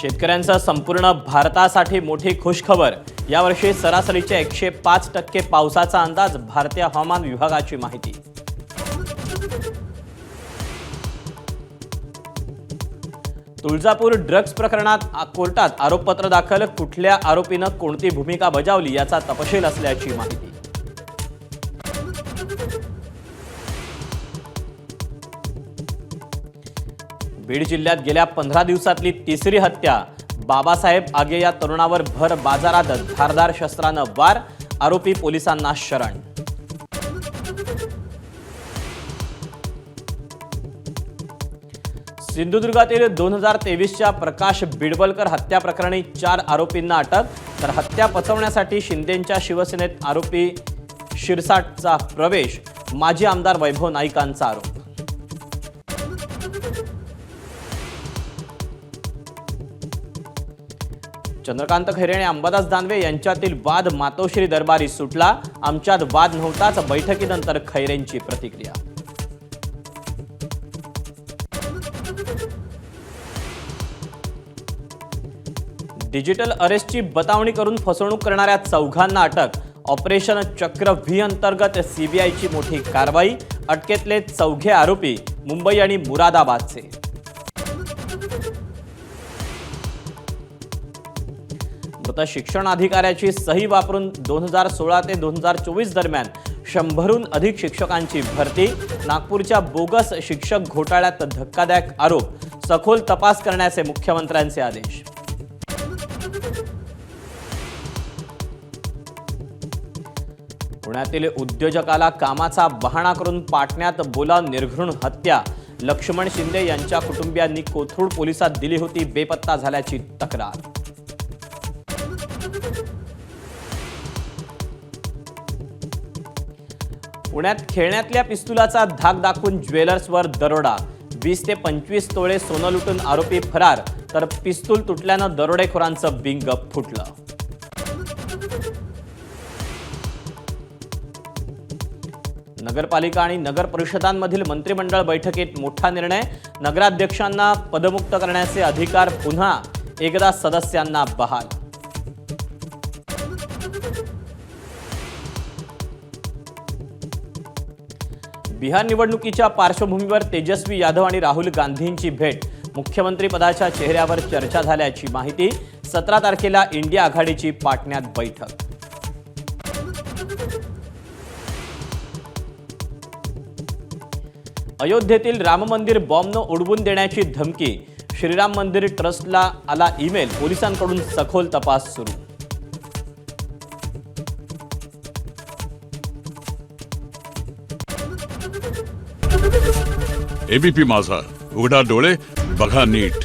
शेतकऱ्यांचा संपूर्ण भारतासाठी मोठी खुशखबर। यावर्षी सरासरीच्या 105% पावसाचा अंदाज। भारतीय हवामान विभागाची माहिती। तुळजापूर ड्रग्ज प्रकरणात कोर्टात आरोपपत्र दाखल। कुठल्या आरोपीनं कोणती भूमिका बजावली याचा तपशील असल्याची माहिती। बीड जिल्ह्यात गेल्या 15 दिवसातली तिसरी हत्या। बाबासाहेब आगे या तरुणावर भर बाजारात धारदार शस्त्रानं वार। आरोपी पोलिसांना शरण। सिंधुदुर्गातील 2023च्या प्रकाश बिडवलकर हत्या प्रकरणी 4 आरोपींना अटक। तर हत्या पचवण्यासाठी शिंदेंच्या शिवसेनेत आरोपी शिरसाटचा प्रवेश। माजी आमदार वैभव नाईकांचा आरोप। चंद्रकांत खैरे आणि अंबादास दानवे यांच्यातील वाद मातोश्री दरबारी सुटला। आमच्यात वाद नव्हताच, बैठकीनंतर खैरेंची प्रतिक्रिया। डिजिटल अरेस्टची बतावणी करून फसवणूक करणाऱ्या 4घांना अटक। ऑपरेशन चक्र व्ही अंतर्गत सीबीआयची मोठी कारवाई। अटकेतले 4घे आरोपी मुंबई आणि मुरादाबादचे। मृत शिक्षण अधिकाऱ्याची सही वापरून 2016 ते 2024 दरम्यान 100हून अधिक शिक्षकांची भरती। नागपूरच्या बोगस शिक्षक घोटाळ्यात धक्कादायक आरोप। सखोल तपास करण्याचे मुख्यमंत्र्यांचे आदेश। पुण्यातील उद्योजकाला कामाचा बहाणा करून पाटण्यात बोलावून निर्घृण हत्या। लक्ष्मण शिंदे यांच्या कुटुंबियांनी कोथरूड पोलिसात दिली होती बेपत्ता झाल्याची तक्रार। पुण्यात खेळण्यातल्या पिस्तुलाचा धाक दाखवून ज्वेलर्सवर दरोडा। 20 ते 25 तोळे सोनं लुटून आरोपी फरार। तर पिस्तूल तुटल्यानं दरोडेखोरांचं बिंग फुटलं। नगरपालिका आणि नगर परिषदांमधील मंत्रिमंडळ बैठकीत मोठा निर्णय। नगराध्यक्षांना पदमुक्त करण्याचे अधिकार पुन्हा एकदा सदस्यांना बहाल। बिहार निवडणुकीच्या पार्श्वभूमीवर तेजस्वी यादव आणि राहुल गांधींची भेट। मुख्यमंत्री पदाच्या चेहऱ्यावर चर्चा झाल्याची माहिती। 17 तारखेला इंडिया आघाडीची पाटण्यात बैठक। अयोध्येतील राम मंदिर बॉम्बनं उडवून देण्याची धमकी। श्रीराम मंदिर ट्रस्टला आला ईमेल। पोलिसांकडून सखोल तपास सुरू। एबीपी माझा, उघडा डोळे बघा नीट।